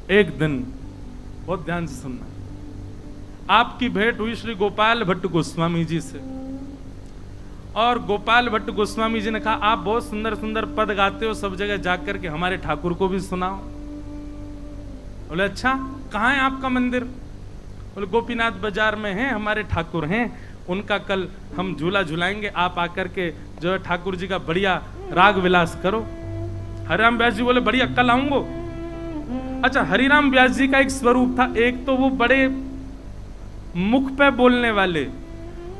एक दिन, बहुत ध्यान से सुनना, आपकी भेंट हुई श्री गोपाल भट्ट गोस्वामी जी से, और गोपाल भट्ट गोस्वामी जी ने कहा आप बहुत सुंदर सुंदर पद गाते हो, सब जगह जाकर के हमारे ठाकुर को भी सुनाओ। बोले अच्छा, कहाँ है आपका मंदिर? बोले गोपीनाथ बाजार में है, हमारे ठाकुर हैं, उनका कल हम झूला झुलाएंगे, आप आकर के जो है ठाकुर जी का बढ़िया राग विलास करो। हरिराम व्यास जी बोले बढ़िया, कल आऊंगो। अच्छा, हरिराम व्यास जी का एक स्वरूप था, एक तो वो बड़े मुख पे बोलने वाले,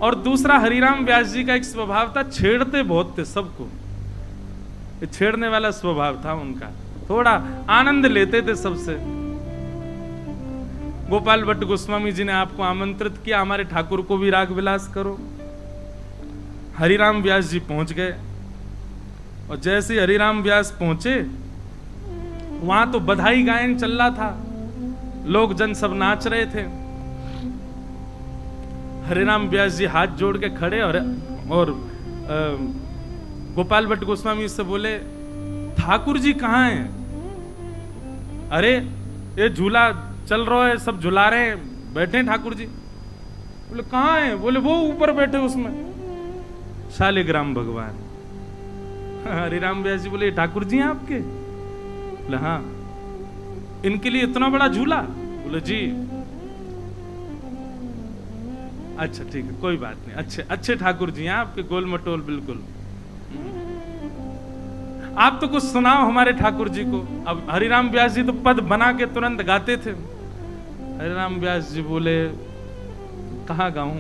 और दूसरा हरिराम व्यास जी का एक स्वभाव था, छेड़ते बहुत थे सबको, छेड़ने वाला स्वभाव था उनका, थोड़ा आनंद लेते थे सबसे। गोपाल भट्ट गोस्वामी जी ने आपको आमंत्रित किया, हमारे ठाकुर को भी राग विलास करो। हरिराम व्यास जी पहुंच गए, और जैसे हरिराम व्यास पहुंचे, वहां तो बधाई गायन चल रहा था, लोग जन सब नाच रहे थे। हरिराम व्यास जी हाथ जोड़ के खड़े, और गोपाल भट्ट गोस्वामी से बोले ठाकुर जी कहाँ हैं? अरे ये झूला चल रहा है, सब झुला रहे हैं, बैठे ठाकुर जी। बोले कहाँ हैं? बोले वो ऊपर बैठे उसमें, शालिग्राम भगवान। हरिराम व्यास जी बोले ठाकुर जी हैं आपके? बोले हाँ। इनके लिए इतना बड़ा झूला? बोले जी। अच्छा ठीक है, कोई बात नहीं, अच्छे अच्छे ठाकुर जी हैं आपके, गोल मटोल बिल्कुल। आप तो कुछ सुनाओ हमारे ठाकुर जी को। अब हरिराम व्यास जी तो पद बना के तुरंत गाते थे। हरिराम व्यास जी बोले कहाँ गाऊं?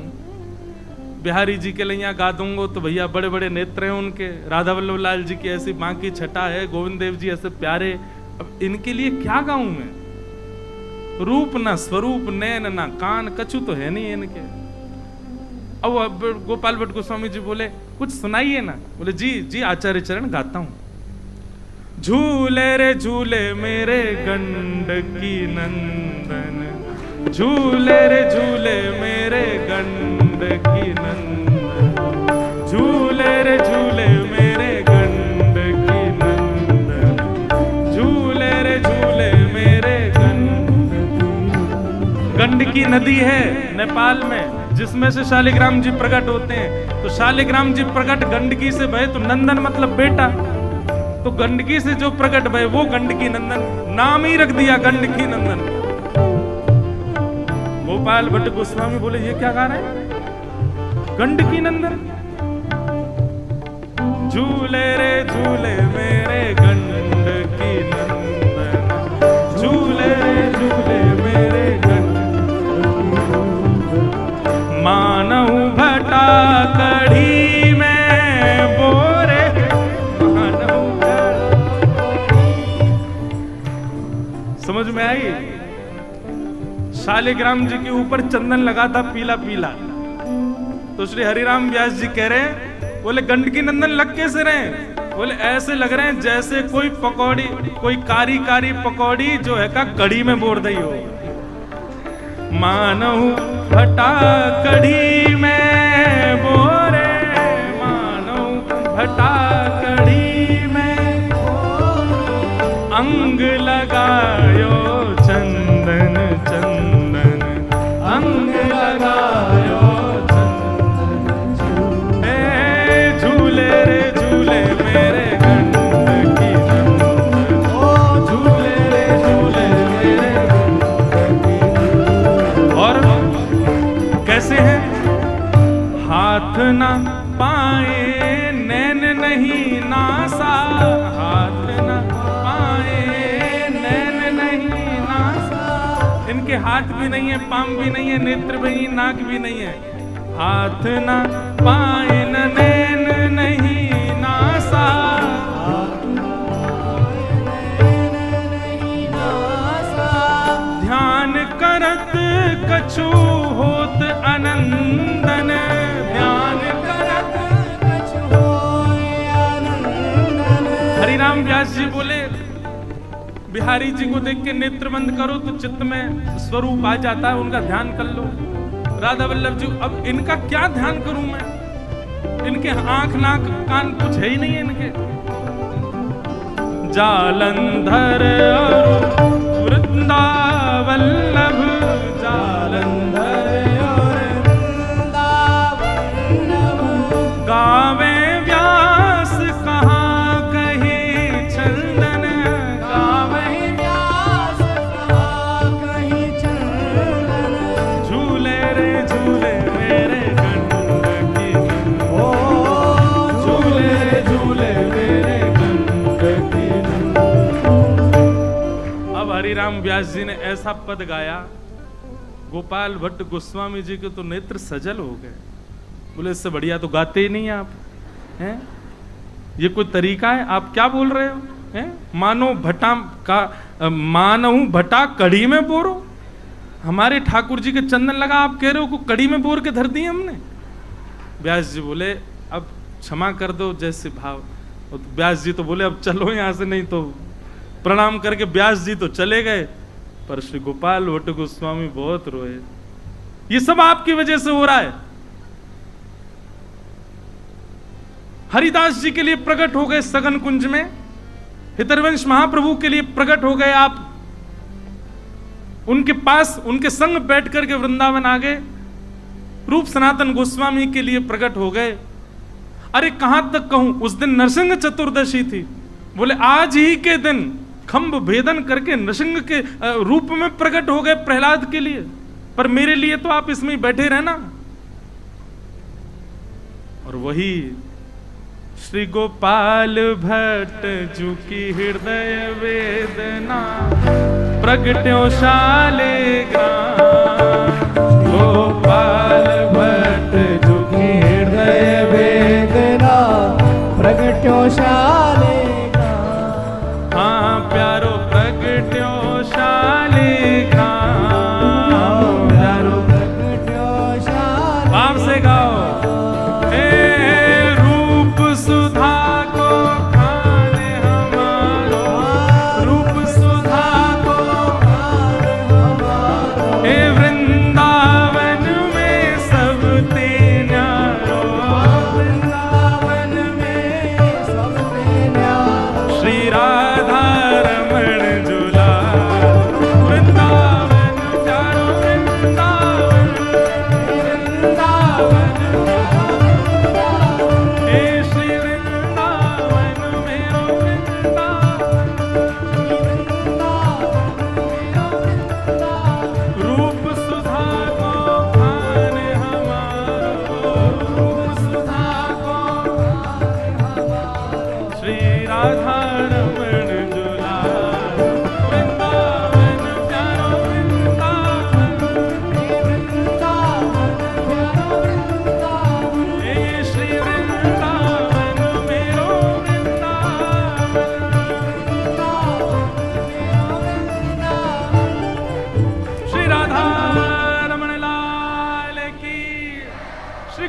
बिहारी जी के लिए गा दूंगा तो भैया बड़े बड़े नेत्र हैं उनके, राधा वल्लभ लाल जी की ऐसी बांकी छटा है, गोविंद देव जी ऐसे प्यारे, अब इनके लिए क्या गाऊं मैं? रूप ना स्वरूप, नैन ना कान, कछु तो है नहीं इनके। अब गोपाल भट्ट गोस्वामी जी बोले कुछ सुनाइए ना। बोले जी जी आचार्य चरण गाता हूं। झूले रे झूले मेरे गंडकी नंदन, झूले रे झूले मेरे गंडकी नंदन, झूले रे झूले मेरे गंडकी नंदन, झूले रे झूले मेरे गंडकी नदी है नेपाल में, जिसमें से शालिग्राम जी प्रकट होते हैं। तो शालिग्राम जी प्रकट गंडकी से भय, तो नंदन मतलब बेटा, तो गंडकी से जो प्रकट भय वो गंडकी नंदन, नाम ही रख दिया गंडकी नंदन। गोपाल भट्ट गोस्वामी बोले ये क्या गा रहे हैं? गंडकी नंदन। झूले रे झूले मेरे गंडकी नंदन, झूले रे झूले मेरे मानव भटा कढ़ी में बोरे, मानव। समझ में आई? शालिग्राम जी के ऊपर चंदन लगा था पीला पीला, तो श्री हरिराम व्यास जी कह रहे हैं, बोले गंडकी नंदन लग कैसे रहे? बोले ऐसे लग रहे हैं जैसे कोई पकौड़ी, कोई कारी कारी पकौड़ी जो है का कढ़ी में बोर दी हो। मानव भटा कढ़ी में बोरे, मानव भटा कढ़ी में अंग लगायो चंदन चंदन, अंग लगायो चंदन, झूले रे झूले मेरे गंडकी नंदन, झूले रे झूले मेरे गंडकी नंदन। और कैसे हैं? हाथ ना पाए नैन नहीं नासा, हाथ ना पाए नैन नहीं नासा। इनके हाथ भी नहीं है, पाम भी नहीं है, नेत्र भी नहीं, नाक भी नहीं है। हाथ ना पाए नैन नहीं नासा, ध्यान करत कछु होत अनंदन, ध्यान करत कछु होत अनंदन। हरिराम व्यास जी बोले बिहारी जी को देख के नेत्र बंद करो तो चित्त में स्वरूप आ जाता है, उनका ध्यान कर लो। राधा वल्लभ जी, अब इनका क्या ध्यान करूं मैं? इनके आंख नाक कान कुछ है ही नहीं है इनके। जालंधर और वृंदा अब हरिराम व्यास जी ने ऐसा पद गाया, गोपाल भट्ट गोस्वामी जी के तो नेत्र सजल हो गए। बोले इससे बढ़िया तो गाते ही नहीं आप हैं, ये कोई तरीका है? आप क्या बोल रहे हो हैं? मानो भटा का मानहु भटा कड़ी में बोरो। हमारे ठाकुर जी के चंदन लगा, आप कह रहे हो को कड़ी में बोर के धर दिए हमने। व्यास जी बोले अब क्षमा कर दो जैसे भाव। तो व्यास जी तो बोले अब चलो यहां से, नहीं तो प्रणाम करके व्यास जी तो चले गए। पर श्री गोपाल भट्ट गोस्वामी बहुत रोए। ये सब आपकी वजह से हो रहा है। हरिदास जी के लिए प्रकट हो गए सगन कुंज में, हितरवंश महाप्रभु के लिए प्रकट हो गए आप, उनके पास उनके संग बैठ करके वृंदावन आ गए। रूप सनातन गोस्वामी के लिए प्रकट हो गए। अरे कहां तक कहूं, उस दिन नरसिंह चतुर्दशी थी। बोले आज ही के दिन खंभ भेदन करके नरसिंह के रूप में प्रकट हो गए प्रहलाद के लिए, पर मेरे लिए तो आप इसमें बैठे रहना। और वही श्री गोपाल भट्ट जू की हृदय वेदना प्रगट्यो शालिग्राम। गोपाल भट्ट जू की हृदय वेदना प्रगट्यो शालिग्राम। हाँ प्यारो प्रगट्यो शालिग्राम, प्यारो प्रगट्यो शालिग्राम। बाप से गाओ। सुधा को खाने हमारो, रूप सुधा को खाने हमारो। हे वृंदावन में सब ते न्यारो, वृंदावन में सब ते न्यारो। श्री राधा रमण झूला वृंदावन प्यारो वृंदावन, वृंदावन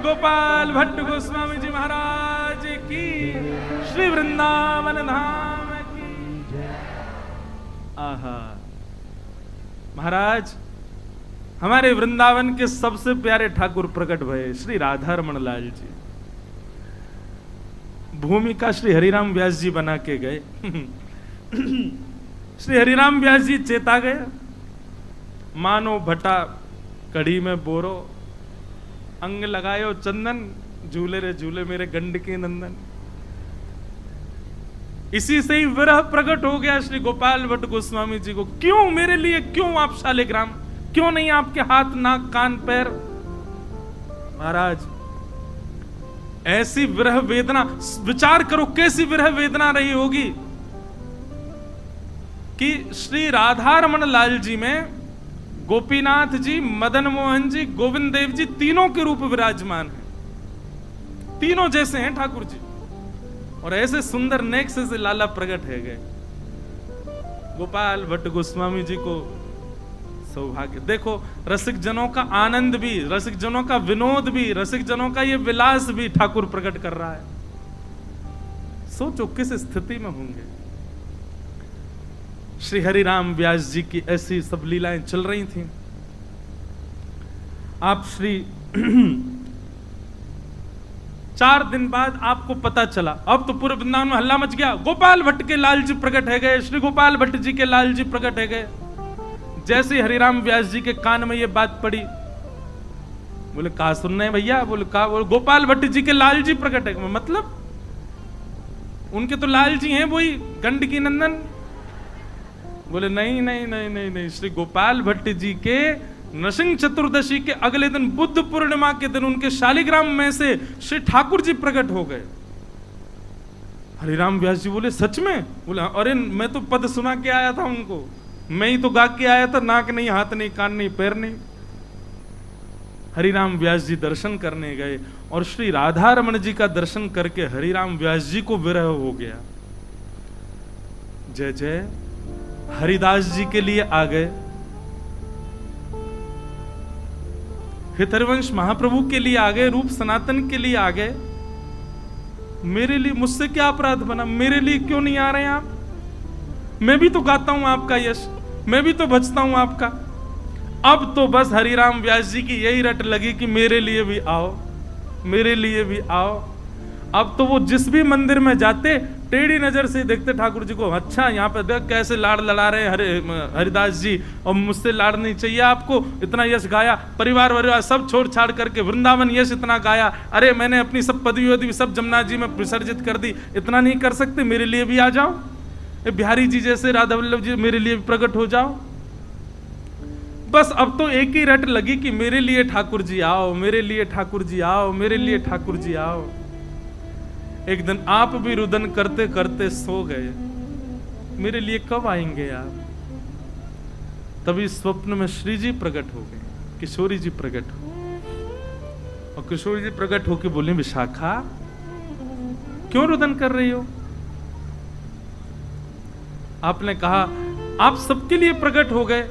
गोपाल भट्ट गोस्वामी जी महाराज की, श्री वृंदावन धाम की जय। आहा महाराज, हमारे वृंदावन के सबसे प्यारे ठाकुर प्रकट भये श्री राधा रमण लाल जी। भूमिका श्री हरिराम व्यास जी बना के गए। श्री हरिराम व्यास जी चेता गए, मानो भटा कड़ी में बोरो, अंग लगायो चंदन, झूले रे झूले मेरे गंड के नंदन। इसी से ही विरह प्रकट हो गया श्री गोपाल भट्ट गोस्वामी जी को। क्यों मेरे लिए, क्यों आप शालिग्राम, क्यों नहीं आपके हाथ नाक कान पैर? महाराज ऐसी विरह वेदना, विचार करो कैसी विरह वेदना रही होगी कि श्री राधा रमण लाल जी में गोपीनाथ जी, मदन मोहन जी, गोविंद देव जी तीनों के रूप विराजमान हैं। तीनों जैसे हैं ठाकुर जी, और ऐसे सुंदर नेक से लाला प्रकट है गए। गोपाल भट्ट गोस्वामी जी को सौभाग्य। देखो रसिक जनों का आनंद भी, रसिक जनों का विनोद भी, रसिक जनों का ये विलास भी ठाकुर प्रकट कर रहा है। सोचो किस स्थिति में होंगे। श्री हरिराम व्यास जी की ऐसी सब लीलाएं चल रही थीं। आप श्री 4 दिन बाद आपको पता चला, अब तो पूरे वृंदावन में हल्ला मच गया, गोपाल भट्ट के लाल जी प्रकट है गए, श्री गोपाल भट्ट जी के लाल जी प्रकट है गए। जैसे हरिराम व्यास जी के कान में ये बात पड़ी, बोले कहा सुन रहे भैया? बोले कहा? बोले गोपाल भट्ट जी के लाल जी प्रकट है। मतलब उनके तो लाल जी हैं वही गंड की नंदन। बोले नहीं नहीं नहीं नहीं नहीं, श्री गोपाल भट्ट जी के नरसिंह चतुर्दशी के अगले दिन बुद्ध पूर्णिमा के दिन उनके शालिग्राम में से श्री ठाकुर जी प्रकट हो गए। हरिराम व्यास जी बोले सच में? बोले अरे मैं तो पद सुना के आया था उनको। मैं ही तो गा के आया था, नाक नहीं, हाथ नहीं, कान नहीं, पैर नहीं। हरिराम व्यास जी दर्शन करने गए और श्री राधा रमण जी का दर्शन करके हरिराम व्यास जी को विरह हो गया। जय जय हरिदास जी के लिए आ गए, हितरवंश महाप्रभु के लिए आ गए, रूप सनातन के लिए आ गए। मेरे लिए, मुझसे क्या अपराध बना? मेरे लिए क्यों नहीं आ रहे हैं आप? मैं भी तो गाता हूं आपका यश, मैं भी तो भजता हूं आपका। अब तो बस हरिराम व्यास जी की यही रट लगी कि मेरे लिए भी आओ, मेरे लिए भी आओ। अब तो वो जिस भी मंदिर में जाते टेढ़ी नजर से देखते ठाकुर जी को, अच्छा यहाँ पे देख कैसे लाड़ लड़ा रहे हैं हरिदास जी, और मुझसे लाड़ नहीं चाहिए आपको? इतना यश गाया, परिवार वरिवार सब छोड़ छाड़ करके वृंदावन यश इतना गाया, अरे मैंने अपनी सब पदवी वदवी सब जमुना जी में विसर्जित कर दी, इतना नहीं कर सकते? मेरे लिए भी आ जाओ, बिहारी जी जैसे, राधा वल्लभ जी मेरे लिए भी प्रकट हो जाओ। बस अब तो एक ही रट लगी कि मेरे लिए ठाकुर जी आओ, मेरे लिए ठाकुर जी आओ, मेरे लिए ठाकुर जी आओ। एक दिन आप भी रुदन करते करते सो गए, मेरे लिए कब आएंगे आप? तभी स्वप्न में श्री जी प्रकट हो गए, किशोरी जी प्रकट हो, और किशोरी जी प्रकट होके बोले, विशाखा क्यों रुदन कर रही हो? आपने कहा आप सबके लिए प्रकट हो गए,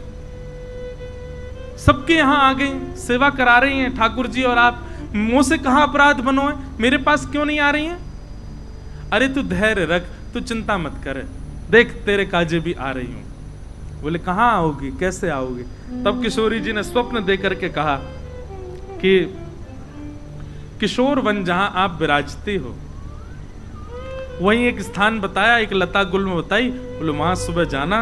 सबके यहां आ गई, सेवा करा रही हैं ठाकुर जी, और आप मुझसे कहां अपराध बनो है, मेरे पास क्यों नहीं आ रही हैं? अरे तू धैर्य रख, तू चिंता मत कर, देख तेरे काजे भी आ रही हूं। बोले कहां आओगी, कैसे आओगी? तब किशोरी जी ने स्वप्न दे करके कहा कि किशोर वन जहां आप विराजती हो, वहीं एक स्थान बताया, एक लता गुल में बताई, बोले वहां सुबह जाना,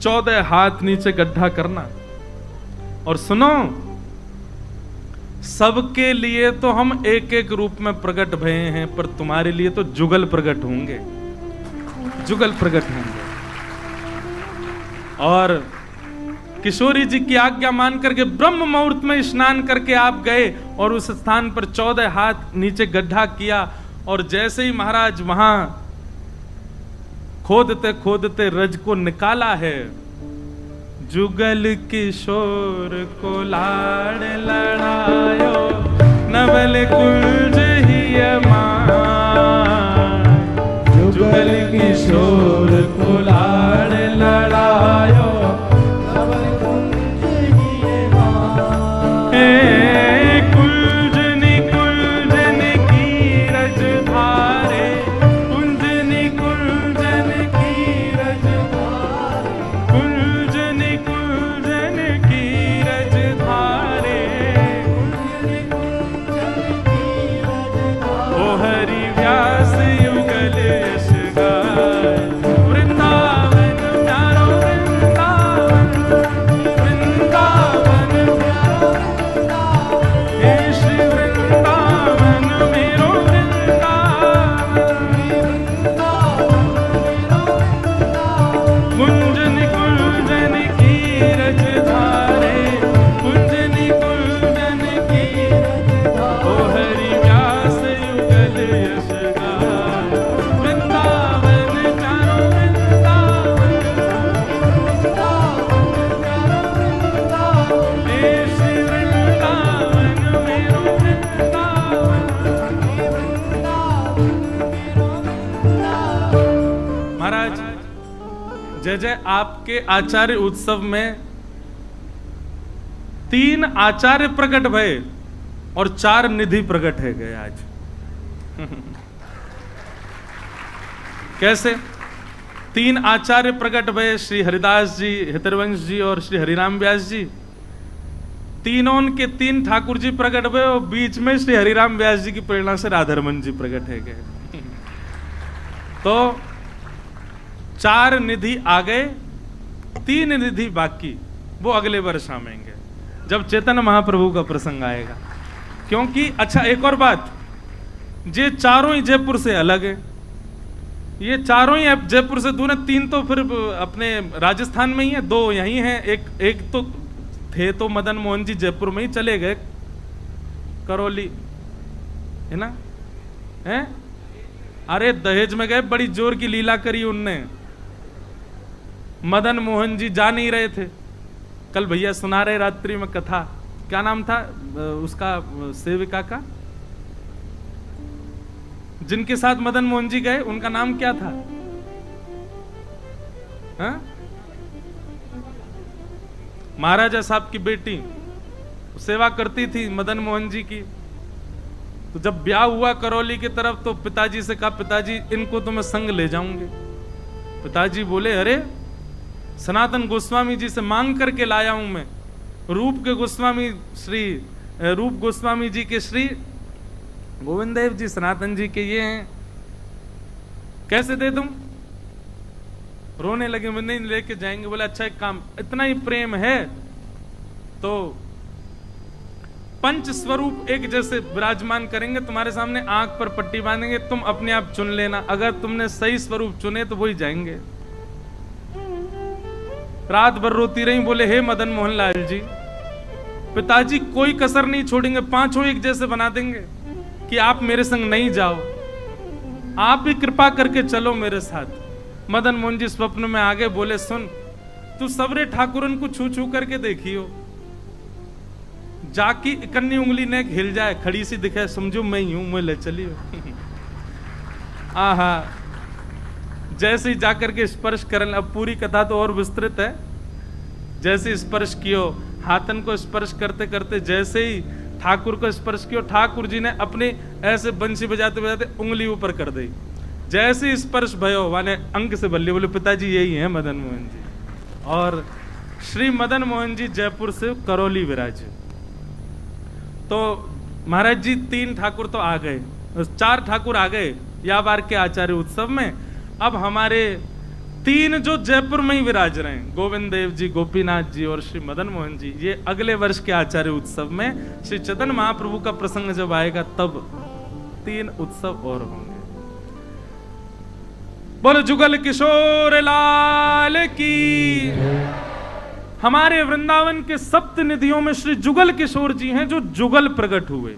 14 हाथ नीचे गड्ढा करना, और सुनो सबके लिए तो हम एक एक रूप में प्रकट भये हैं, पर तुम्हारे लिए तो जुगल प्रकट होंगे, जुगल प्रकट होंगे। और किशोरी जी की आज्ञा मान करके ब्रह्म मुहूर्त में स्नान करके आप गए और उस स्थान पर 14 हाथ नीचे गड्ढा किया, और जैसे ही महाराज वहां खोदते खोदते रज को निकाला है, जुगल किशोर को लाड़ लड़ायो, नवल कुंज ही मान। जुगल किशोर को लाड़ लड़ायो, नवल कुंज ही मान। कुंजनी कुंजन की रज धारे, कुंजनी कुंजन की रज धारे, कुंजनी कुंजन की रज धारे, कुंजनी कुंजन की रज धारे। ओ हरि व्यास युगल यश गाय, वृंदावन प्यारो वृंदावन, वृंदावन प्यारो वृंदावन, हे श्री वृंदावन मेरो वृंदावन, कुंजन कुंजन की रज धारे, कुंजनी कुंजन की रज धारे। ओ हरि व्यास युगल यश गाय, वृंदावन प्यारो वृंदावन, हे श्री वृंदावन मेरो वृंदावन। महाराज जय जय, आपके आचार्य उत्सव में 3 आचार्य प्रकट भये और 4 निधि प्रकट है गए आज। कैसे? 3 आचार्य प्रकट भये, श्री हरिदास जी, हितरवंश जी और श्री हरिराम व्यास जी। तीनों के 3 ठाकुर जी प्रकट भये, और बीच में श्री हरिराम व्यास जी की प्रेरणा से राधारमन जी प्रकट है गए। तो 4 निधि आ गए, 3 निधि बाकी, वो अगले वर्ष आएंगे जब चैतन्य महाप्रभु का प्रसंग आएगा। क्योंकि अच्छा एक और बात, ये चारों ही जयपुर से अलग है, ये चारों ही जयपुर से दूर है। 3 तो फिर अपने राजस्थान में ही है, 2 यहीं हैं, एक तो थे तो मदन मोहन जी जयपुर में ही चले गए, करौली है ना, है? अरे दहेज में गए, बड़ी जोर की लीला करी उनने, मदन मोहन जी जा नहीं रहे थे। कल भैया सुना रहे रात्रि में कथा, क्या नाम था उसका सेविका का, जिनके साथ मदन मोहन जी गए, उनका नाम क्या था? हा? महाराजा साहब की बेटी सेवा करती थी मदन मोहन जी की। तो जब ब्याह हुआ करौली की तरफ, तो पिताजी से कहा, पिताजी इनको तो मैं संग ले जाऊंगे। पिताजी बोले, अरे सनातन गोस्वामी जी से मांग करके लाया हूं मैं, रूप के गोस्वामी श्री रूप गोस्वामी जी के श्री गोविंद देव जी सनातन जी के ये हैं, कैसे दे दूं? रोने लगे, मैं नहीं लेके जाएंगे। बोले अच्छा एक काम, इतना ही प्रेम है तो पंच स्वरूप एक जैसे विराजमान करेंगे तुम्हारे सामने, आंख पर पट्टी बांधेंगे, तुम अपने आप चुन लेना, अगर तुमने सही स्वरूप चुने तो वही जाएंगे। रात भर रोती रही, बोले हे मदन मोहन लाल जी, पिताजी कोई कसर नहीं छोड़ेंगे, पांचों एक जैसे बना देंगे कि आप मेरे संग नहीं जाओ, आप ही कृपा करके चलो मेरे साथ। मदन मोहन जी स्वप्न में आगे बोले, सुन तू सबरे ठाकुरन को छू छू करके देखियो, जाकी इकन्नी उंगली ने हिल जाए, खड़ी सी दिखे, समझो मैं ही हूं, मैं ले चलियो। आहा, जैसे ही जाकर के स्पर्श करने, अब पूरी कथा तो और विस्तृत है। जैसे स्पर्श कियो, हाथन को स्पर्श करते करते जैसे ही ठाकुर को स्पर्श कियो, ठाकुर जी ने अपने ऐसे बंसी बजाते बजाते उंगली ऊपर कर दी। जैसे ही स्पर्श भयो, वाने अंक से बल्ले, बोले पिताजी यही है मदन मोहन जी। और श्री मदन मोहन जी जयपुर से करौली विराजे। तो महाराज जी 3 ठाकुर तो आ गए, 4 ठाकुर आ गए या बार के आचार्य उत्सव में। अब हमारे 3 जो जयपुर में ही विराज रहे हैं, गोविंद देव जी, गोपीनाथ जी और श्री मदन मोहन जी, ये अगले वर्ष के आचार्य उत्सव में श्री चैतन्य महाप्रभु का प्रसंग जब आएगा तब 3 उत्सव और होंगे। बोलो जुगल किशोर लाल की। हमारे वृंदावन के सप्त निधियों में श्री जुगल किशोर जी हैं, जो जुगल प्रकट हुए,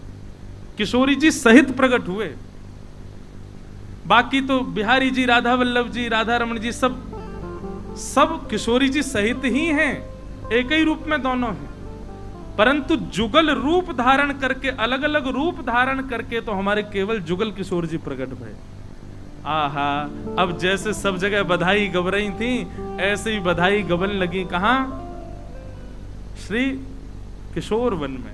किशोरी जी सहित प्रकट हुए। बाकी तो बिहारी जी, राधा वल्लभ जी, राधा रमन जी सब किशोरी जी सहित ही हैं, एक ही रूप में दोनों हैं। परंतु जुगल रूप धारण करके, अलग अलग रूप धारण करके तो हमारे केवल जुगल किशोर जी प्रकट भये। आहा, अब जैसे सब जगह बधाई गब रही थी, ऐसे ही बधाई गबन लगी कहां? श्री किशोर वन में।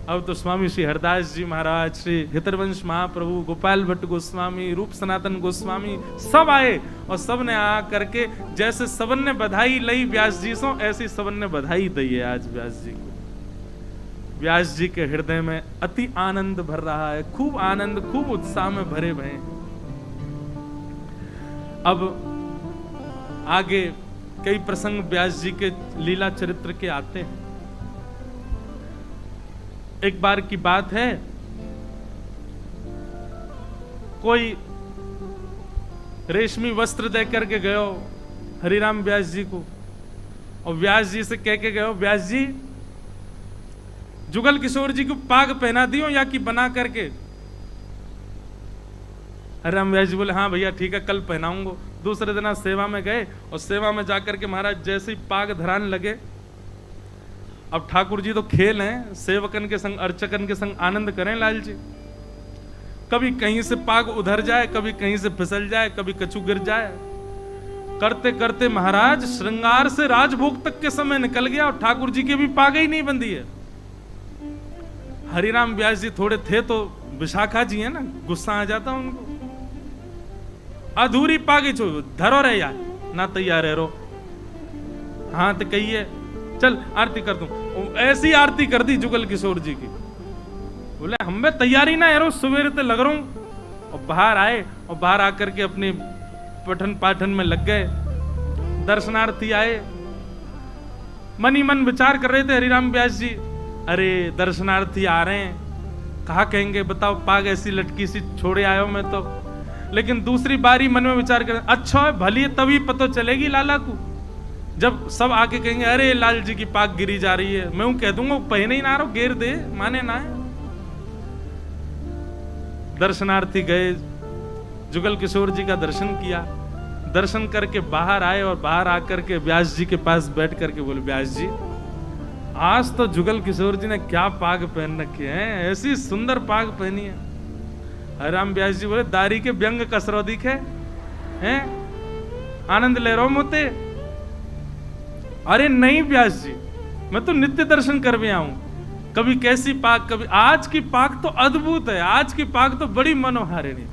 अब तो स्वामी श्री हरदास जी महाराज, श्री हितरवंश महाप्रभु, गोपाल भट्ट गोस्वामी, रूप सनातन गोस्वामी सब आए, और सब ने आ करके जैसे सबन ने बधाई लई व्यास जी सो, ऐसी सबन ने बधाई दी है आज व्यास जी को। व्यास जी के हृदय में अति आनंद भर रहा है, खूब आनंद, खूब उत्साह में भरे भये। अब आगे कई प्रसंग व्यास जी के लीला चरित्र के आते हैं। एक बार की बात है, कोई रेशमी वस्त्र दे करके गयो हरिराम व्यास जी को, और व्यास जी से कह के गयो, व्यास जी जुगल किशोर जी को पाग पहना दियो या कि बना करके। हरिराम व्यास जी बोले हाँ भैया ठीक है, कल पहनाऊंगा। दूसरे दिन सेवा में गए, और सेवा में जाकर के महाराज जैसे ही पाग धरान लगे, अब ठाकुर जी तो खेल हैं, सेवकन के संग, अर्चकन के संग आनंद करें लाल जी। कभी कहीं से पाग उधर जाए, कभी कहीं से फिसल जाए, कभी कछु गिर जाए। करते करते महाराज श्रृंगार से राजभोग तक के समय निकल गया, और ठाकुर जी की भी पाग ही नहीं बंधी है। हरिराम व्यास जी थोड़े थे तो विशाखा जी है ना, गुस्सा आ जाता उनको। अधूरी पागी छो धरो रहे यार, ना तैयार है रो, हाँ तो कहिए चल आरती कर दूं। ऐसी आरती कर दी जुगल किशोर जी की, बोले हम में तैयारी ना है रो, सवेरे तो लग रहा हूं। और बाहर आए, और बाहर आकर के अपने पठन पाठन में लग गए। दर्शनार्थी आए, मन ही मन विचार कर रहे थे हरिराम व्यास जी, अरे दर्शनार्थी आ रहे हैं, कहा कहेंगे बताओ, पाग ऐसी लटकी सी छोड़े आयो मैं तो। लेकिन दूसरी बारी मन में विचार करें, अच्छा है भली तभी पता चलेगी लाला को, जब सब आके कहेंगे अरे लाल जी की पाग गिरी जा रही है, मैं कह दूंगा पहने ही ना रहो, घेर दे, माने ना है। दर्शनार्थी गए, जुगल किशोर जी का दर्शन किया, दर्शन करके बाहर आए और बाहर आकर के व्यास जी के पास बैठ करके बोले, व्यास जी आज तो जुगल किशोर जी ने क्या पाग पहन रखे हैं, ऐसी सुंदर पाग पहनी है। हरिराम व्यास जी बोले, दारी के व्यंग कसरो दिखे हैं, आनंद ले रहो मोते। अरे नहीं व्यास जी, मैं तो नित्य दर्शन कर भी आऊं, कभी कैसी पाक, कभी आज की पाक तो अद्भुत है, आज की पाक तो बड़ी मनोहारिणी।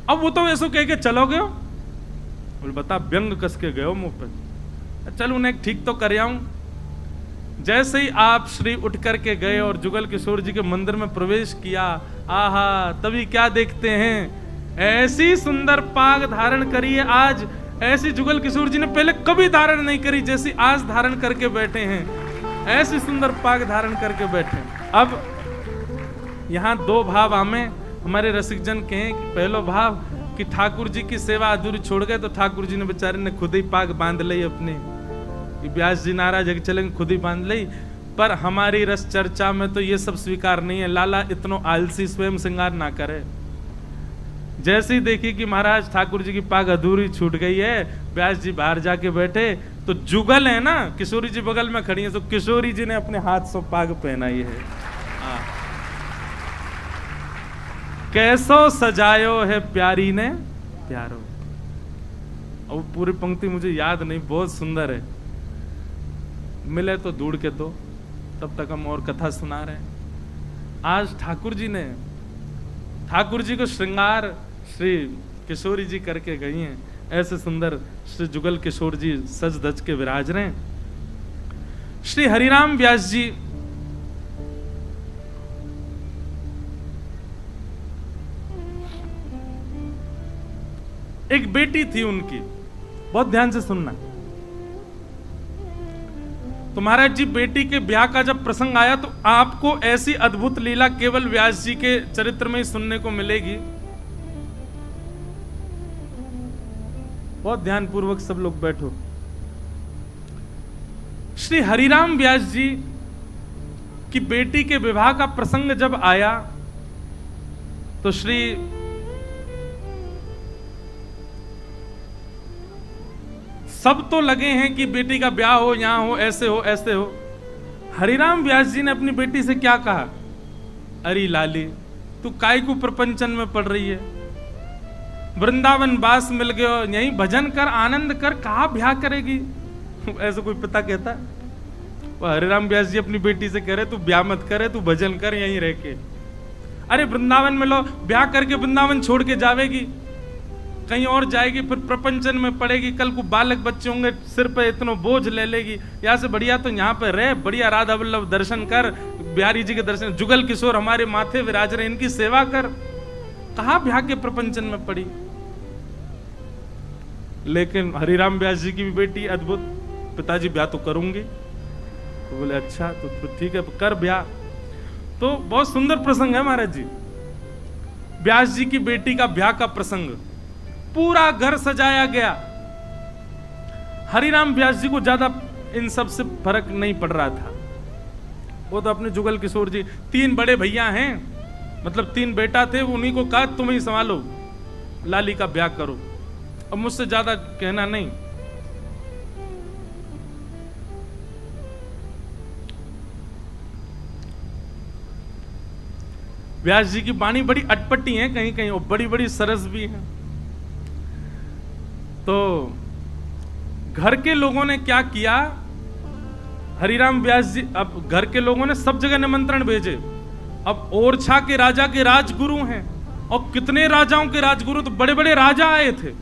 अब वो तो ऐसो कह के चलोगे हो? बोले बता, व्यंग कस के गए हो मुंह पे, चल उन्हें ठीक तो कर आऊं। जैसे ही आप श्री उठ करके गए और जुगल किशोर जी के मंदिर में प्रवेश किया, आहा, तभी क्या देखते हैं, ऐसी सुंदर पाग धारण करी है आज, ऐसी जुगल किशोर जी ने पहले कभी धारण नहीं करी जैसी आज धारण करके बैठे हैं, ऐसी सुंदर पाग धारण करके बैठे। अब यहां दो भाव हमारे रसिक जन के हैं। पहलो भाव कि ठाकुर जी की सेवा अधूरी छोड़ गए तो ठाकुर जी ने बेचारे ने खुद ही पाग बांध ली अपनी, व्यास जी नाराज है चलेंगे, खुद ही बांध ली। पर हमारी रस चर्चा में तो ये सब स्वीकार नहीं है। लाला इतनो आलसी स्वयं श्रृंगार ना करे। जैसे ही देखी कि महाराज ठाकुर जी की पाग अधूरी छूट गई है, व्यास जी बाहर जाके बैठे तो जुगल है ना, किशोरी जी बगल में खड़ी है, तो किशोरी जी ने अपने हाथ से पाग पहनाई है। कैसो सजायो है प्यारी ने प्यारो। अब पूरी पंक्ति मुझे याद नहीं, बहुत सुंदर है, मिले तो ढूंढ के दो, तब तक हम और कथा सुना रहे हैं। आज ठाकुर जी को श्रृंगार श्री किशोरी जी करके गई हैं, ऐसे सुंदर श्री जुगल किशोर जी सज धज के विराज रहे हैं। श्री हरिराम व्यास जी एक बेटी थी उनकी, बहुत ध्यान से सुनना। तो महाराज जी बेटी के ब्याह का जब प्रसंग आया तो आपको ऐसी अद्भुत लीला केवल व्यास जी के चरित्र में ही सुनने को मिलेगी। बहुत ध्यान पूर्वक सब लोग बैठो। श्री हरिराम व्यास जी की बेटी के विवाह का प्रसंग जब आया तो श्री सब तो लगे हैं कि बेटी का ब्याह हो, यहां हो, ऐसे हो, ऐसे हो। हरिराम व्यास जी ने अपनी बेटी से क्या कहा, अरे लाली तू काय को प्रपंचन में पड़ रही है, वृंदावन वास मिल गयो, यहीं भजन कर, आनंद कर, कहा ब्याह करेगी। ऐसा कोई पिता कहता? वो हरिराम व्यास जी अपनी बेटी से कह रहे तू ब्याह मत करे, तू भजन कर यहीं रह के। अरे वृंदावन में लो, ब्याह करके वृंदावन छोड़ के जावेगी, कहीं और जाएगी, फिर प्रपंचन में पड़ेगी, कल को बालक बच्चे होंगे, सिर पे इतना बोझ ले लेगी। यहाँ से बढ़िया तो यहाँ पे रह, बढ़िया राधा वल्लभ दर्शन कर, बिहारी जी के दर्शन, जुगल किशोर हमारे माथे विराज रहे, इनकी सेवा कर, कहाँ ब्याह के प्रपंचन में पड़ी। लेकिन हरिराम व्यास जी की भी बेटी अद्भुत, पिताजी ब्याह तो करूंगी, तो बोले अच्छा तो ठीक है कर ब्याह। तो बहुत सुंदर प्रसंग है महाराज जी, व्यास जी की बेटी का ब्याह का प्रसंग, पूरा घर सजाया गया। हरिराम व्यास जी को ज्यादा इन सब से फर्क नहीं पड़ रहा था, वो तो अपने जुगल किशोर जी, 3 बड़े भैया हैं, मतलब 3 बेटा थे, उन्हीं को कहा तुम ही संभालो, लाली का ब्याह करो, अब मुझसे ज्यादा कहना नहीं। व्यास जी की वाणी बड़ी अटपटी है कहीं कहीं, और बड़ी बड़ी सरस भी है। तो घर के लोगों ने क्या किया, हरिराम व्यास जी, अब घर के लोगों ने सब जगह निमंत्रण भेजे। अब ओरछा के राजा के राजगुरु हैं, और कितने राजाओं के राजगुरु, तो बड़े बड़े राजा आए थे,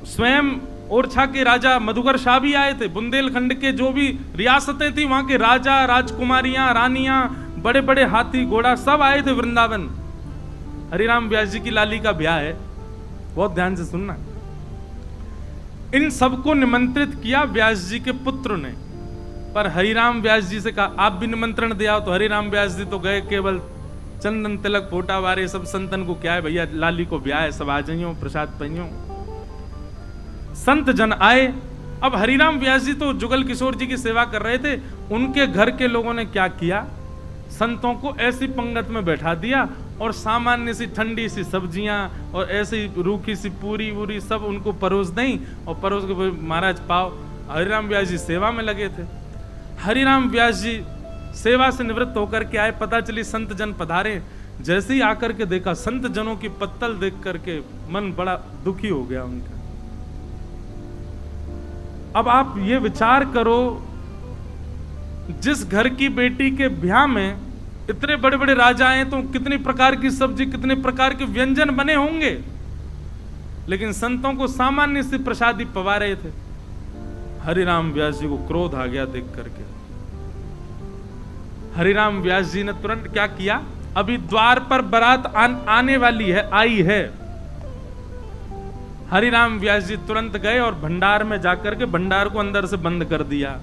स्वयं ओरछा के राजा मधुकर शाह भी आए थे, बुंदेलखंड के जो भी रियासतें थी वहां के राजा, राजकुमारियां, रानियां, बड़े बड़े हाथी घोड़ा सब आए थे वृंदावन। हरिराम व्यास जी की लाली का ब्याह है, बहुत ध्यान से सुनना। इन सबको निमंत्रित किया व्यास जी के पुत्र ने, पर हरिराम व्यास जी से कहा आप भी निमंत्रण दिया, तो हरिराम व्यास जी तो गए, केवल चंदन तिलक फोटा वारे, सब संतन को क्या है भैया, लाली को ब्याह है, सब आ जाइयो, प्रसाद पाइयो। संत जन आए। अब हरिराम व्यास जी तो जुगल किशोर जी की सेवा कर रहे थे, उनके घर के लोगों ने क्या किया, संतों को ऐसी पंगत में बैठा दिया और सामान्य सी ठंडी सी सब्जियां और ऐसी रूखी सी पूरी वूरी सब उनको परोस दें और परोस के बोले, महाराज पाओ। हरिराम व्यास जी सेवा में लगे थे। हरिराम व्यास जी सेवा से निवृत्त होकर के आए, पता चली संत जन पधारे। जैसे ही आकर के देखा, संत जनों की पत्तल देख करके मन बड़ा दुखी हो गया उनका। अब आप ये विचार करो, जिस घर की बेटी के ब्याह में इतने बड़े बड़े राजा हैं तो कितनी प्रकार की सब्जी, कितने प्रकार के व्यंजन बने होंगे, लेकिन संतों को सामान्य सी प्रसादी पवा रहे थे। हरिराम व्यास जी को क्रोध आ गया देख करके। हरिराम व्यास जी ने तुरंत क्या किया, अभी द्वार पर बारात आने वाली है, आई है। हरिराम व्यास जी तुरंत गए और भंडार में जाकर के भंडार को अंदर से बंद कर दिया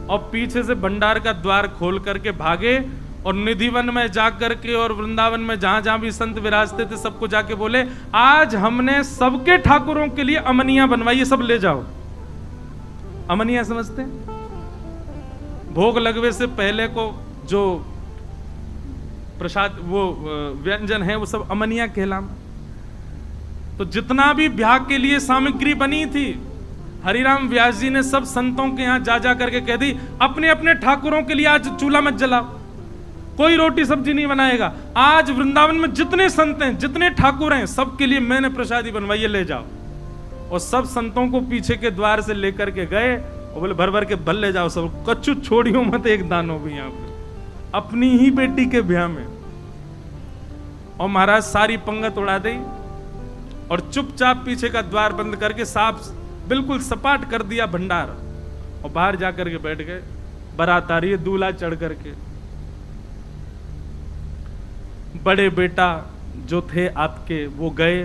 और पीछे से भंडार का द्वार खोल करके भागे और निधिवन में जाकर के और वृंदावन में जहां जहां भी संत विराजते थे सबको जाके बोले, आज हमने सबके ठाकुरों के लिए अमनिया बनवाई है, सब ले जाओ। अमनिया समझते हैं? भोग लगवे से पहले को जो प्रसाद वो व्यंजन है वो सब अमनिया कहलाम। तो जितना भी ब्याह के लिए सामग्री बनी थी, हरिराम व्यास जी ने सब संतों के यहां जा जा करके कह दी, अपने अपने ठाकुरों के लिए आज चूल्हा मत जलाओ, कोई रोटी सब्जी नहीं बनाएगा। आज वृंदावन में जितने संत हैं, जितने ठाकुर हैं, सबके लिए मैंने प्रसादी बनवाई है, ले जाओ। और सब संतों को पीछे के द्वार से लेकर के गए और बोले, भर भर के बल ले जाओ, सब कच्चू छोड़ियो मत एक दानो भी यहाँ पे, अपनी ही बेटी के ब्याह में। और महाराज सारी पंगत उड़ा दी और चुपचाप पीछे का द्वार बंद करके साफ बिल्कुल सपाट कर दिया भंडार और बाहर जाकर के बैठ गए। बारात आ रही है, दूल्हा चढ़ करके। बड़े बेटा जो थे आपके वो गए,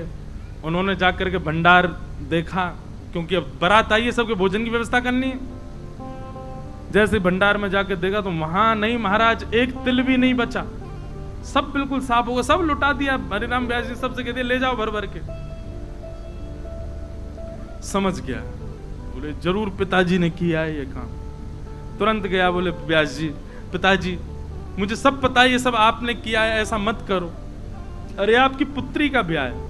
उन्होंने जाकर के भंडार देखा, क्योंकि अब बारात आई है, सबके भोजन की व्यवस्था करनी है। जैसे भंडार में जाकर देखा तो वहां नहीं महाराज, एक तिल भी नहीं बचा, सब बिल्कुल साफ होगा, सब लुटा दिया। हरिराम व्यास जी सबसे कहते ले जाओ भर भर के। समझ गया, बोले जरूर पिताजी ने किया है ये काम। तुरंत गया, बोले व्यास जी, पिताजी मुझे सब पता है, ये सब आपने किया है, ऐसा मत करो। अरे आपकी पुत्री का ब्याह है।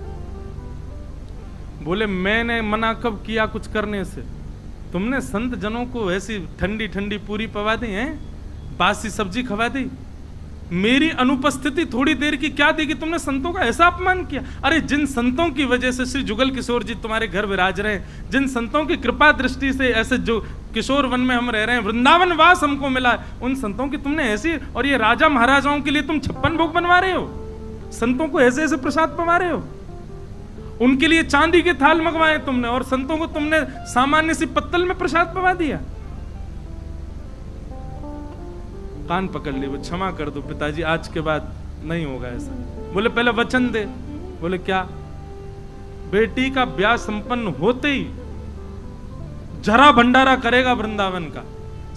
बोले मैंने मना कब किया कुछ करने से? तुमने संत जनों को ऐसी ठंडी ठंडी पूरी पवा दी है, बासी सब्जी खवा दी, मेरी अनुपस्थिति थोड़ी देर की क्या देगी? तुमने संतों का ऐसा अपमान किया। अरे जिन संतों की वजह से श्री जुगल किशोर जी तुम्हारे घर विराज रहे हैं, जिन संतों की कृपा दृष्टि से ऐसे जो किशोर वन में हम रह रहे हैं, वृंदावन वास हमको मिला है, उन संतों की तुमने ऐसी, और ये राजा महाराजाओं के लिए तुम 56 भोग बनवा रहे हो, संतों को ऐसे ऐसे प्रसाद पवा रहे हो, उनके लिए चांदी के थाल मंगवाए तुमने, और संतों को तुमने सामान्य सी पत्तल में प्रसाद पवा दिया। कान पकड़ लिए, वो क्षमा कर दो पिताजी, आज के बाद नहीं होगा ऐसा। बोले पहले वचन दे। बोले क्या? बेटी का ब्याह संपन्न होते ही जरा भंडारा करेगा वृंदावन का,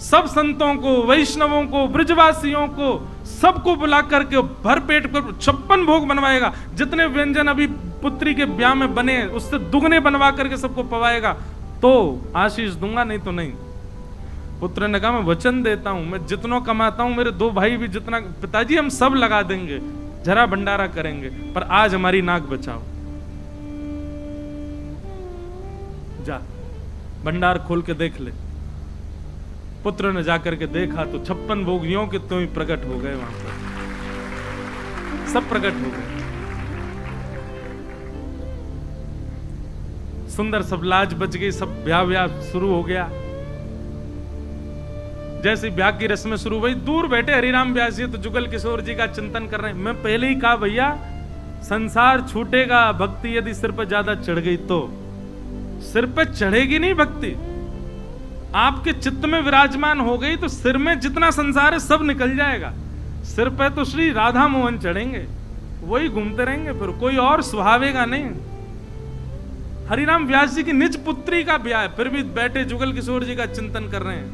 सब संतों को, वैष्णवों को, ब्रजवासियों को, सबको बुला करके भर पेट पर 56 भोग बनवाएगा। जितने व्यंजन अभी पुत्री के ब्याह में बने उससे दुगने बनवा करके सबको पवाएगा, तो आशीष दूंगा, नहीं तो नहीं। पुत्र ने कहा मैं वचन देता हूं, मैं जितना कमाता हूं, मेरे 2 भाई भी जितना, पिताजी हम सब लगा देंगे, जरा भंडारा करेंगे, पर आज हमारी नाक बचाओ। जा भंडार खोल के देख ले। पुत्र ने जाकर के देखा तो 56 भोग यों के त्यों ही प्रकट हो गए, वहां पर सब प्रकट हो गए। सुंदर सब लाज बच गई, सब ब्याह शुरू हो गया। जैसे ब्याह की रस्में शुरू हुई, दूर बैठे हरिराम व्यास जी तो जुगल किशोर जी का चिंतन कर रहे हैं। मैं पहले ही कहा भैया, संसार छूटेगा, भक्ति यदि सिर पर ज्यादा चढ़ गई तो। सिर पर चढ़ेगी नहीं भक्ति, आपके चित्त में विराजमान हो गई तो सिर में जितना संसार है सब निकल जाएगा। सिर पे तो श्री राधा मोहन चढ़ेंगे, वही घूमते रहेंगे, फिर कोई और सुहावेगा नहीं। हरिराम व्यास जी की निज पुत्री का ब्याह है, फिर भी बैठे जुगल किशोर जी का चिंतन कर रहे हैं।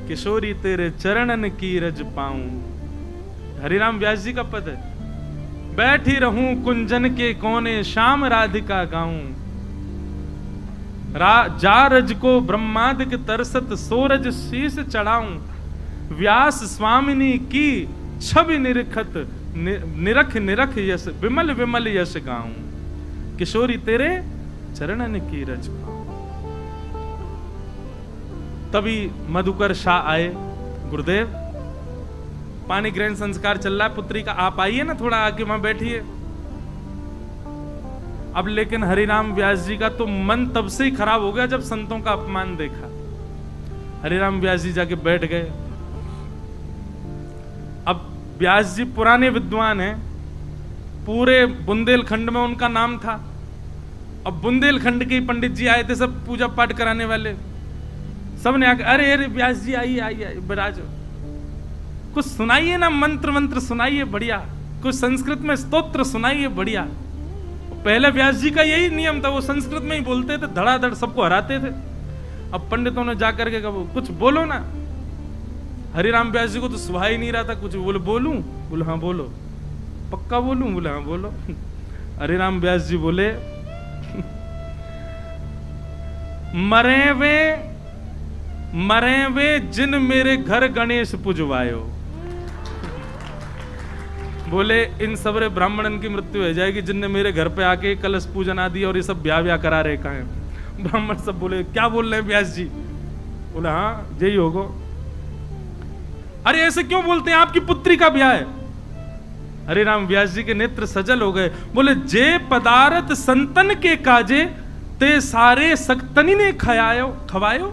किशोरी तेरे चरणन की रज पाऊं, हरिराम व्यास जी का पद है। बैठी रहूं कुंजन के कोने, श्याम राधिका गाऊं, जारज को ब्रह्मादिक तरसत, सोरज शीश चढ़ाऊं। व्यास स्वामिनी की छवि निरखत निरख निरख यश विमल विमल यश गाऊं, किशोरी तेरे चरणन की रज पाऊं। तभी मधुकर शाह आए, गुरुदेव पानी ग्रहण संस्कार चल रहा है पुत्री का, आप आइए ना थोड़ा आके वहां बैठिए। अब लेकिन हरिराम व्यास जी का तो मन तब से ही खराब हो गया जब संतों का अपमान देखा। हरिराम व्यास जी जाके बैठ गए। अब व्यास जी पुराने विद्वान हैं, पूरे बुंदेलखंड में उनका नाम था। अब बुंदेलखंड के पंडित जी आए थे, सब पूजा पाठ कराने वाले, सब ने आकर अरे अरे व्यास जी आइए आइए विराजो, कुछ सुनाइए ना, मंत्र मंत्र सुनाइए बढ़िया, कुछ संस्कृत में स्तोत्र सुनाइए बढ़िया। पहले व्यास जी का यही नियम था, वो संस्कृत में ही बोलते थे, धड़ाधड़ सबको हराते थे। अब पंडितों ने जाकर के कहा कुछ बोलो ना। हरिराम व्यास जी को तो सुहा ही नहीं रहा था कुछ, बोले बोलूं? बोले हाँ बोलो। पक्का बोलूं? बोले हाँ बोलो। हरिराम व्यास जी बोले मरे वे जिन मेरे घर गणेश पुजवायो। बोले इन सबरे ब्राह्मणन की मृत्यु हो जाएगी जिनने मेरे घर पे आके कलश पूजन आदि और ये सब ब्याह करा रहे हैं। ब्राह्मण सब बोले क्या बोल रहे हैं व्यास जी? बोले हाँ यही होगा। अरे ऐसे क्यों बोलते हैं, आपकी पुत्री का ब्याह है। हरिराम व्यास जी के नेत्र सजल हो गए। बोले जे पदार्थ संतन के काजे ते सारे सक्तनी ने खवायो।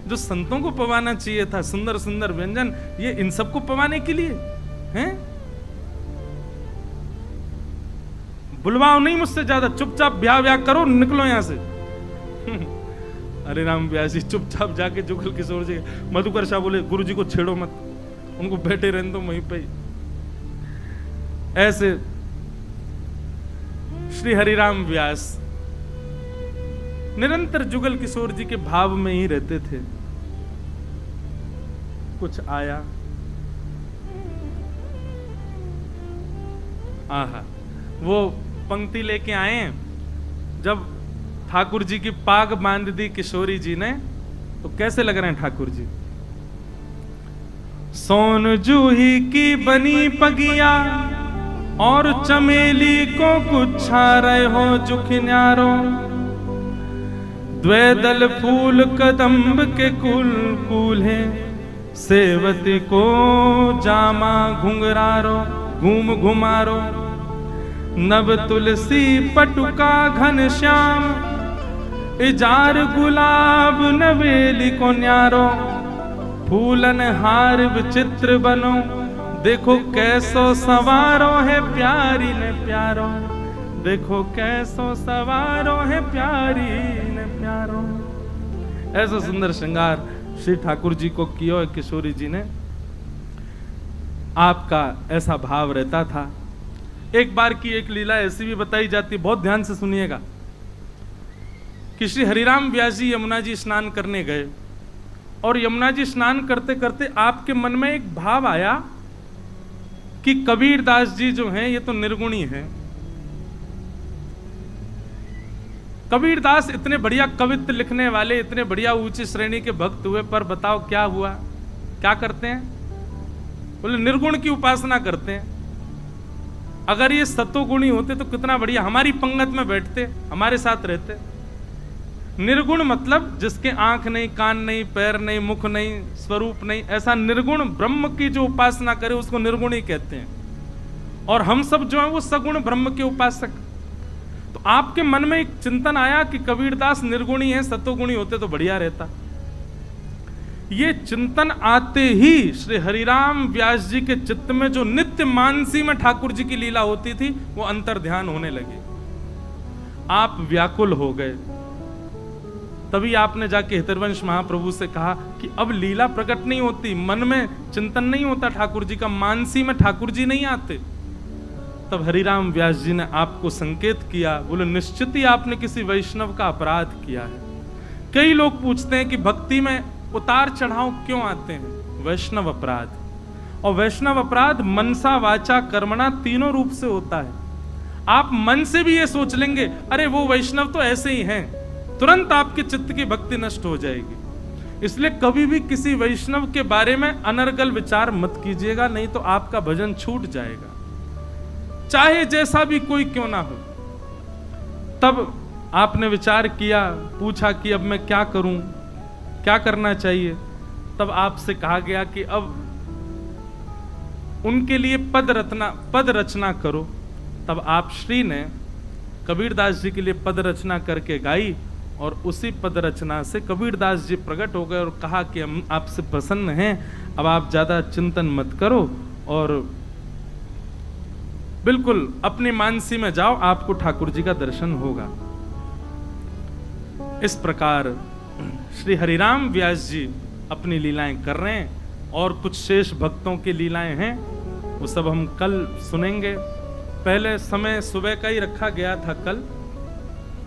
जो संतों को पवाना चाहिए था, सुंदर सुंदर व्यंजन, ये इन सबको पवाने के लिए हैं? बुलवाओ नहीं मुझसे ज्यादा, चुपचाप ब्याह करो, निकलो यहां से। हरिराम व्यास जी चुपचाप जाके जुगल किशोर जी, मधुकर शाह बोले गुरु जी को छेड़ो मत, उनको बैठे रहने दो वहीं पे। ऐसे श्री हरिराम व्यास निरंतर जुगल किशोर जी के भाव में ही रहते थे। कुछ आया, आहा, वो पंक्ति लेके आए जब ठाकुर जी की पाग बांध दी किशोरी जी ने, तो कैसे लग रहे हैं ठाकुर जी? सोन जूही की बनी पगिया और चमेली को गुच्छा रहे हो जुखन्यारो, द्वैदल फूल कदम्ब के कुल कूल्हे, सेवती को जामा घुंघरारो घूम घुमारो, नव तुलसी पटुका घन श्याम, इजार गुलाब नवेली को न्यारो, फूलन हार विचित्र बनो, देखो कैसो सवारो है प्यारी ने प्यारो, देखो कैसो सवारो है प्यारी ने प्यारो। ऐसा सुंदर श्रृंगार श्री ठाकुर जी को किया है किशोरी जी ने। आपका ऐसा भाव रहता था। एक बार की एक लीला ऐसी भी बताई जाती, बहुत ध्यान से सुनिएगा, कि श्री हरिराम व्यास जी यमुना जी स्नान करने गए, और यमुना जी स्नान करते करते आपके मन में एक भाव आया कि कबीरदास जी जो हैं ये तो निर्गुणी हैं। कबीरदास इतने बढ़िया कवित्व लिखने वाले, इतने बढ़िया ऊंची श्रेणी के भक्त हुए, पर बताओ क्या हुआ, क्या करते हैं? बोले निर्गुण की उपासना करते हैं। अगर ये सतोगुणी होते तो कितना बढ़िया, हमारी पंगत में बैठते, हमारे साथ रहते। निर्गुण मतलब जिसके आंख नहीं, कान नहीं, पैर नहीं, मुख नहीं, स्वरूप नहीं, ऐसा निर्गुण ब्रह्म की जो उपासना करे उसको निर्गुणी कहते हैं। और हम सब जो है वो सगुण ब्रह्म के उपासक। तो आपके मन में एक चिंतन आया कि कबीरदास निर्गुणी है, सतोगुणी होते तो बढ़िया रहता। ये चिंतन आते ही श्री हरिराम व्यास जी के चित्त में जो नित्य मानसी में ठाकुर जी की लीला होती थी वो अंतर ध्यान होने लगी। आप व्याकुल हो गए। तभी आपने जाके हितरवंश महाप्रभु से कहा कि अब लीला प्रकट नहीं होती, मन में चिंतन नहीं होता ठाकुर जी का, मानसी में ठाकुर जी नहीं आते। तब हरिराम व्यास जी ने आपको संकेत किया, बोले निश्चित ही आपने किसी वैष्णव का अपराध किया है। कई लोग पूछते हैं कि भक्ति में उतार चढ़ाव क्यों आते हैं? वैष्णव अपराध। और वैष्णव अपराध मनसा वाचा कर्मणा तीनों रूप से होता है। आप मन से भी ये सोच लेंगे अरे वो वैष्णव तो ऐसे ही हैं, तुरंत आपके चित्त की भक्ति नष्ट हो जाएगी। इसलिए कभी भी किसी वैष्णव के बारे में अनर्गल विचार मत कीजिएगा, नहीं तो आपका भजन छूट जाएगा, चाहे जैसा भी कोई क्यों ना हो। तब आपने विचार किया, पूछा कि अब मैं क्या करूं, क्या करना चाहिए। तब आपसे कहा गया कि अब उनके लिए पद रचना करो। तब आप श्री ने कबीरदास जी के लिए पद रचना करके गाई, और उसी पद रचना से कबीरदास जी प्रकट हो गए और कहा कि हम आपसे प्रसन्न हैं, अब आप ज्यादा चिंतन मत करो और बिल्कुल अपनी मानसी में जाओ, आपको ठाकुर जी का दर्शन होगा। इस प्रकार श्री हरिराम व्यास जी अपनी लीलाएं कर रहे हैं, और कुछ शेष भक्तों की लीलाएं हैं, वो सब हम कल सुनेंगे। पहले समय सुबह का ही रखा गया था कल,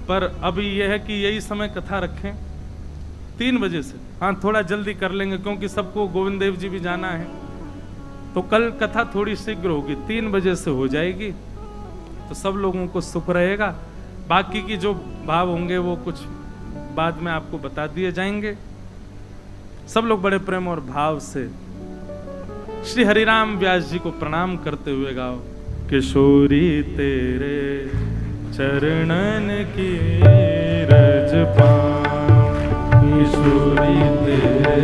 पर अभी यह है कि यही समय कथा रखें 3 बजे से। हाँ, थोड़ा जल्दी कर लेंगे क्योंकि सबको गोविंद देव जी भी जाना है, तो कल कथा थोड़ी शीघ्र होगी, 3 बजे से हो जाएगी, तो सब लोगों को सुख रहेगा। बाकी की जो भाव होंगे वो कुछ बाद में आपको बता दिए जाएंगे। सब लोग बड़े प्रेम और भाव से श्री हरिराम व्यास जी को प्रणाम करते हुए गाओ। किशोरी तेरे चरणन की रज पाऊं, किशोरी तेरे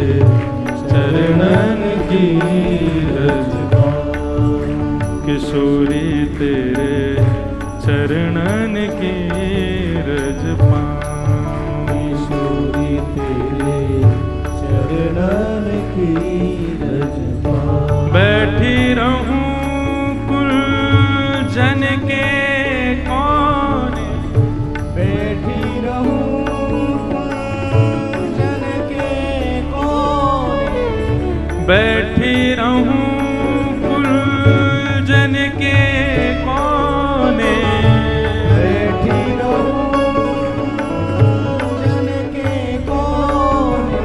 चरणन की रज पाऊं, किशोरी तेरे चरणन की रज पाऊं, किशोरी तेरे चरणन की रज पाऊं। बैठी रहूं कुल जन के कोने, बैठी रहूं जन के कोने, बैठी रहूं कुल जन के कोने, बैठी रहूं जन के कोने,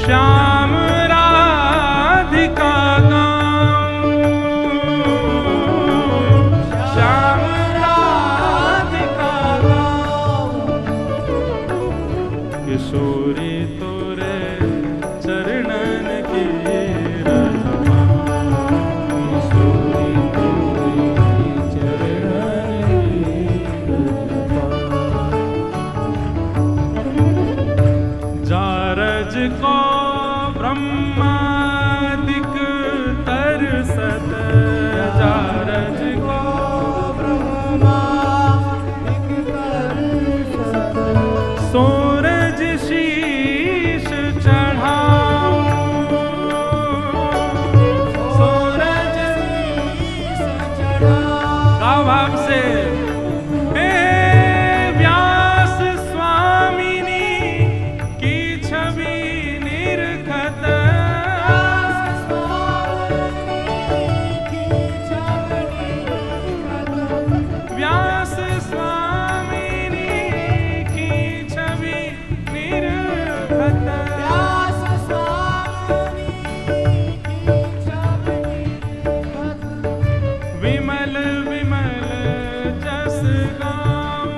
श्याम राधिका गाऊं, श्याम राधिका गाऊं। किशोरी तोरे चरणन की रज पाऊं, किशोरी तेरे चरणन की रज पाऊं। जारज को ब्रह्मादिक तरसत, जारज को सूरज शीश चढ़ाऊं, सूरज शीश चढ़ाऊं। गाओ भाव से। हे व्यास स्वामिनी की छवि निरखत, व्यास स्वामिनी की छवि निरखत, व्यास स्वामी की छवि निरखत। विमल विमल जस गाऊं,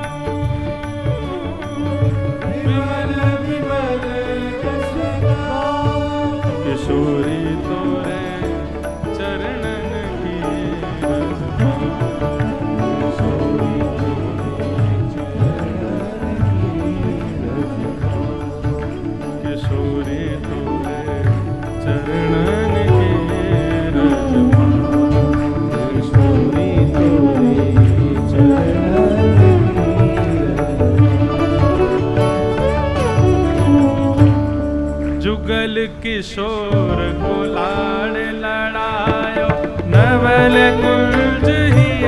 विमल विमल जस गाऊं। किशोरी तोरे चरणन की रज पाऊं, किशोरी तेरे चरणन की रज पाऊं। किशोरी तोरे चरणन जुगल किशोर को लाड़ लड़ायो, नवल कुंज हिय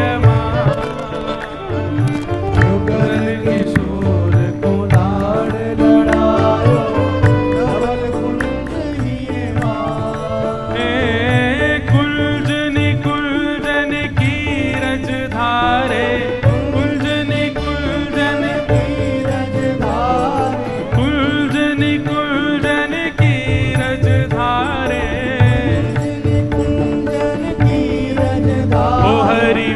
जुगल किशोर को लाड़ लड़ायो, नवल कुंज हिय मां। कुंजनी कुंजन की रज धारे, कुंजनी कुंजन की रज धारे, कुंजनी कुंजन की रज धारे, कुंजन की रज धारे। ओ हरि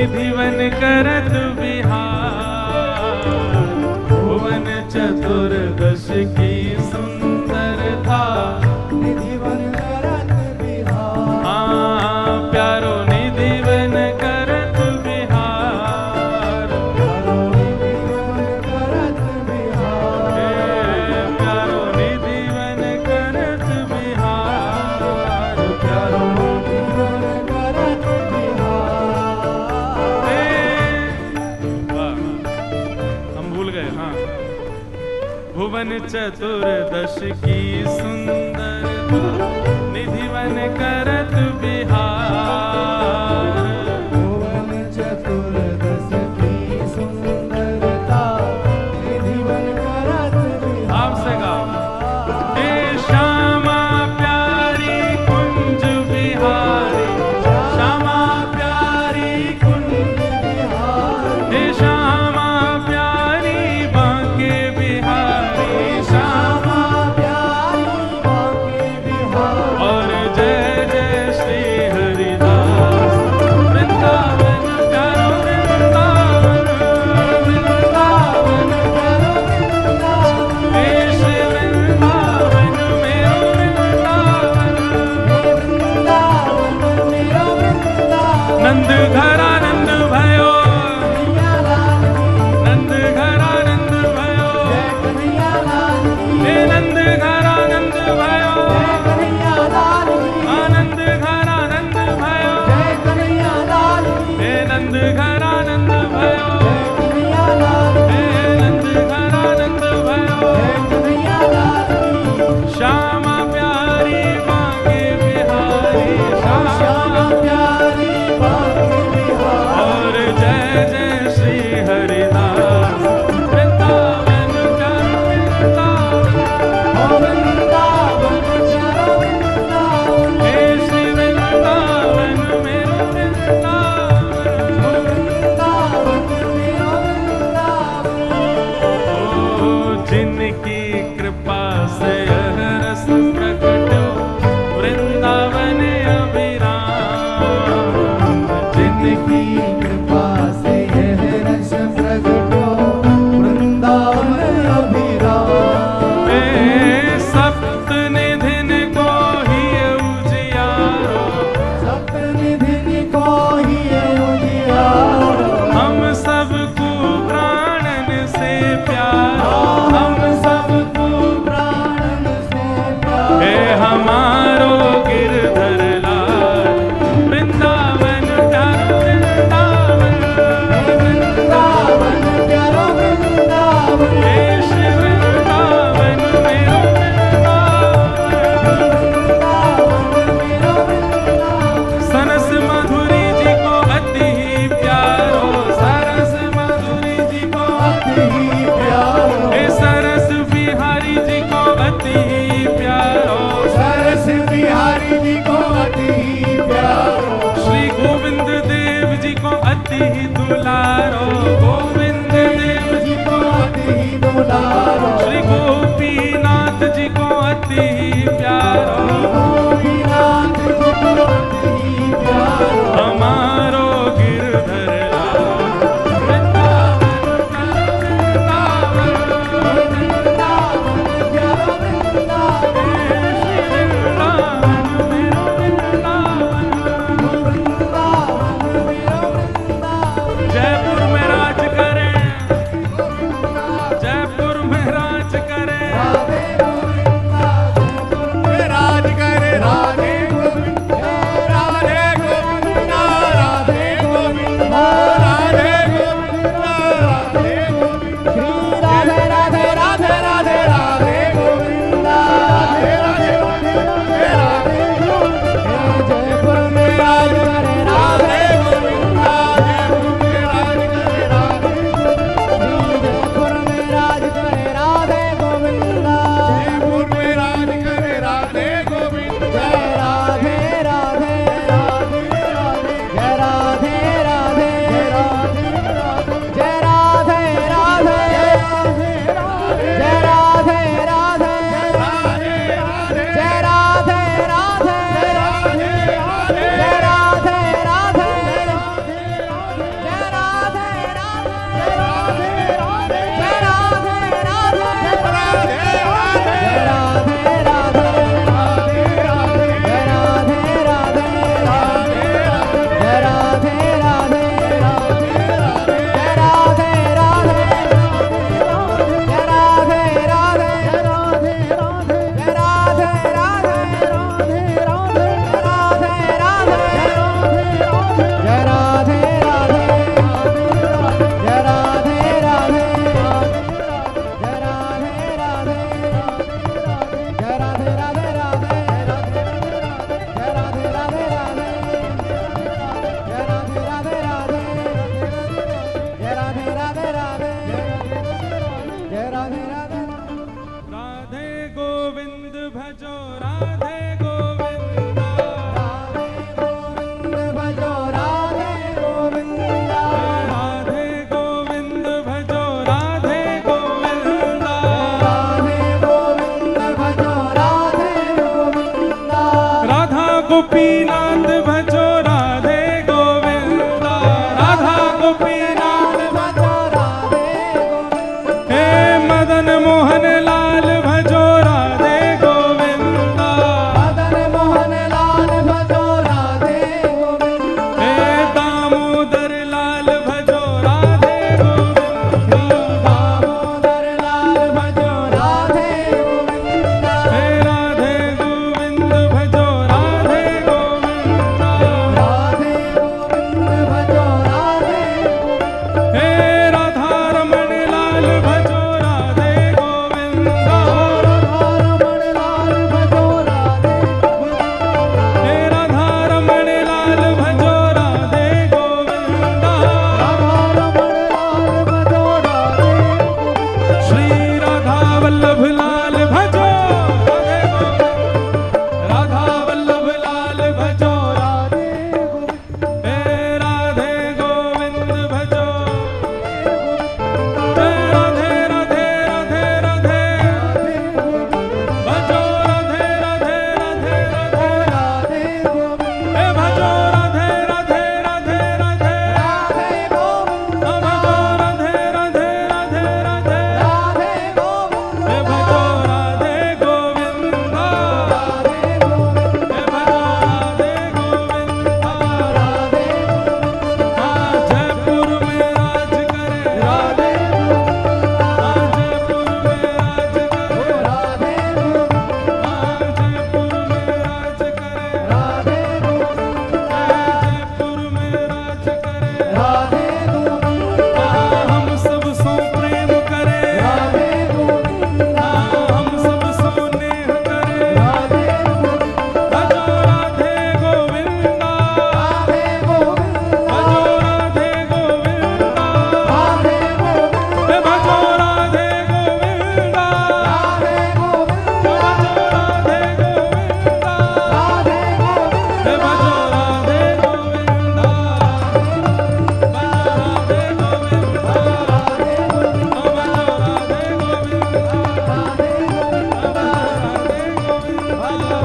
निधिवन करत बिहार, भुवन चतुर्दश की सुंदरता, निधिवन करत बिहार। हाँ प्यारो निधिवन करत बिहार, प्यारो निधिवन करत बिहार। प्यारो निधिवन करत बिहार, प्यारो निधिवन करत बिहार। वाह, हम भूल गए। हाँ, भुवन चतुर्दश की सुंदरता, निधिवन करत बिहार, भुवन चतुर्दश की सुंदरता, निधिवन करत बिहार। आपसे गाओ। हे श्यामा प्यारी कुंज बिहारी, श्यामा प्यारी कुंज, बिहार। हे श्यामा प्यारी बांके बिहारी, श्यामा श्यामा प्यारी बांके बिहार। और जय जय श्री हरिदास, वृंदावन प्यारो वृंदावन, वृंदावन करो वृंदावन। हे श्री वृंदावन मेरो वृंदावन, वृंदावन मेरो वृंदावन। नंद घरानंद भयो, कन्हैया लाल की नंद घरानंद भयो, जय, कन्हैया लाल की हे नंद घरानंद भयो, जय, कन्हैया लाल की आनंद घरानंद भयो, जय, कन्हैया लाल की हे नंद घरानंद भयो, जय, कन्हैया लाल की हे नंद घरानंद भयो, जय, कन्हैया लाल की। श्यामा प्यारी बांके बिहारी, श्यामा श्यामा प्यारी बांके बिहार। और जय जय श्री हरिदास, वृंदावन प्यारो वृंदावन, ओ वृंदावन प्यारो वृंदावन। हे श्री वृंदावन मेरो वृंदावन, ओ वृंदावन मेरो वृंदावन। ओ जिनकी कृपा से यह रस प्रकट वृंदावन अभिराम, जिनकी कृपा से यह रस प्रगट हो वृंदावन अभिराम। हे सप्त निधिन को ही उजियारो, सप्तनिधि को ही उजियारो। हम सबको प्राणन से प्यारो, हम सबको प्राणन से प्यार। हे हमारो गिरधर लाल, वृंदावन प्यारो गोपीनाथ भजो राधे गोविंदा, राधा गोपीनाथ भजो राधे गोविंदा, हे मदन मोहन लाल भजो राधे गोविंदा, मदन मोहन लाल भजो राधे गोविंदा, हे दामोदर लाल भजो राधे गोविंदा, दामोदर लाल भजो राधे गोविंदा, हे राधे गोविंद भजो राधे गोविंदा, राधे गोविंद भजो राधे गोविंदा, हे राधा रमण लाल भजो राधे गोविंदा, रमण लाल भजो राधे गोविंदा, हे राधा रमण लाल भजो राधे गोविंदा, रमण लाल भजो राधे गोविंदा, श्री राधा वल्लभ लाल भजो राधे गोविंद, राधा वल्लभ लाल भजो राधे गोविंदा, हे राधे गोविंद भजो, हे राधे राधे राधे राधे भजो राधे राधे राधे राधे राधे गोविंदा, हे भजो राधे राधे राधे राधे राधे गोविंदा, भजो राधे राधे राधे राधे राधे गोविंदा, हे भजो राधे गोविंदा, राधे गोविंदा, हे भजो राधे गोविंदा, राधे हाँ जयपुर में राज करे राधे गोविंदा, हाँ जयपुर में राज करे राधे गोविंदा, हाँ जयपुर में राज करे राधे गोविंदा, जयपुर में राज करे राधे गोविंदा, हम सब सो प्रेम करे राधे गोविंदा, हम सब सो नेह करे राधे गोविंदा, भजो राधे गोविंदा, राधे गोविंदा, भजो राधे गोविंदा, राधे गोविंदा, भजो राधे गोविंदा, राधे गोविंदा, भजो राधे गोविंदा, राधे गोविंदा, भजो राधे गोविंदा, राधे गोविंदा, राधे गोविंदा, राधे गोविंदा,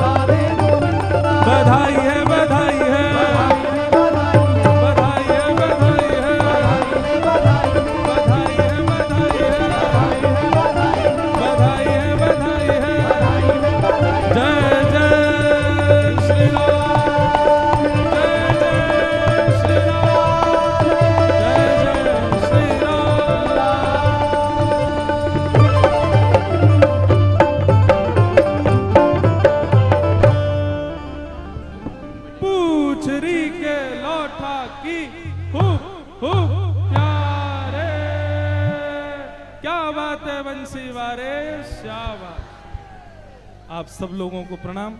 राधे गोविंदा, बधाई है बधाई है बधाई है बधाई है बधाई है बधाई है बधाई है बधाई है जय जय श्री राम जय जय श्री राम जय जय श्री पूछरी के लौटा की हु प्यारे, क्या बात है बंसी वारे शाबाश। आप सब लोगों को प्रणाम,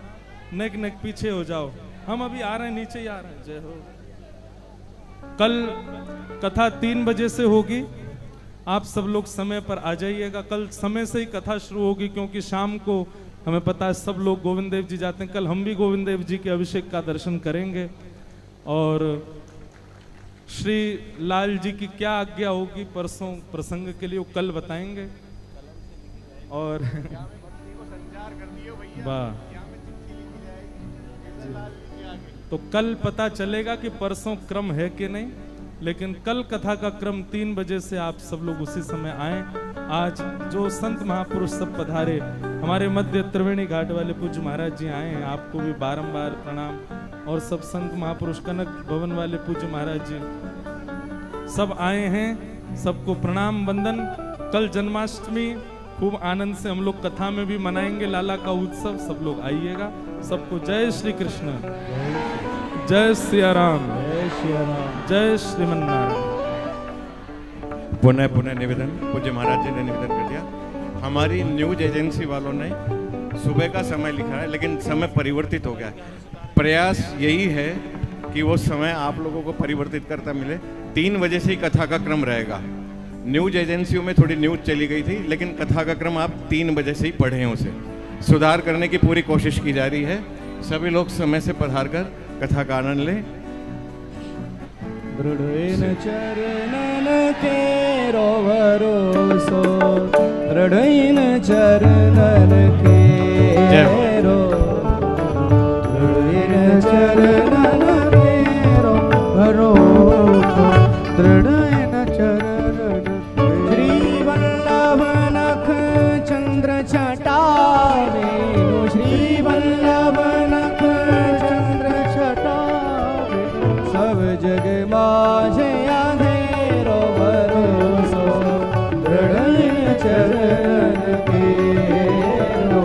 नेक नेक पीछे हो जाओ, हम अभी आ रहे हैं, नीचे ही आ रहे हैं। जय हो। कल कथा 3 बजे से होगी, आप सब लोग समय पर आ जाइएगा। कल समय से ही कथा शुरू होगी क्योंकि शाम को हमें पता है सब लोग गोविंद देव जी जाते हैं। कल हम भी गोविंद देव जी के अभिषेक का दर्शन करेंगे और श्री लाल जी की क्या आज्ञा होगी परसों प्रसंग के लिए वो कल बताएंगे। और वाह, तो कल पता चलेगा कि परसों क्रम है कि नहीं, लेकिन कल कथा का क्रम 3 बजे से आप सब लोग उसी समय आए। आज जो संत महापुरुष सब पधारे, हमारे मध्य त्रिवेणी घाट वाले पूज्य महाराज जी आए हैं, आपको भी बारंबार प्रणाम। और सब संत महापुरुष कनक भवन वाले पूज्य महाराज जी सब आए हैं, सबको प्रणाम वंदन। कल जन्माष्टमी खूब आनंद से हम लोग कथा में भी मनाएंगे लाला का उत्सव, सब लोग आइएगा। सबको जय श्री कृष्ण, जय सिया राम, जय श्रीमन नारायण। पुनः पुनः निवेदन, पूज्य महाराज जी ने निवेदन कर दिया। हमारी न्यूज एजेंसी वालों ने सुबह का समय लिखा है, लेकिन समय परिवर्तित हो गया है। प्रयास यही है कि वो समय आप लोगों को परिवर्तित करता मिले। 3 बजे से ही कथा का क्रम रहेगा। न्यूज एजेंसियों में थोड़ी न्यूज चली गई थी, लेकिन कथा का क्रम आप 3 बजे से ही पढ़ें, उसे सुधार करने की पूरी कोशिश की जा रही है। सभी लोग समय से पधार कर कथा का आनंद लें। दृढ़ेन चरणन केरो भरोसो, दृढ़ेन चरणन केरो, दृढ़ेन सब जग माझे अंधेरो भरोसो दृढ़ चरण केरो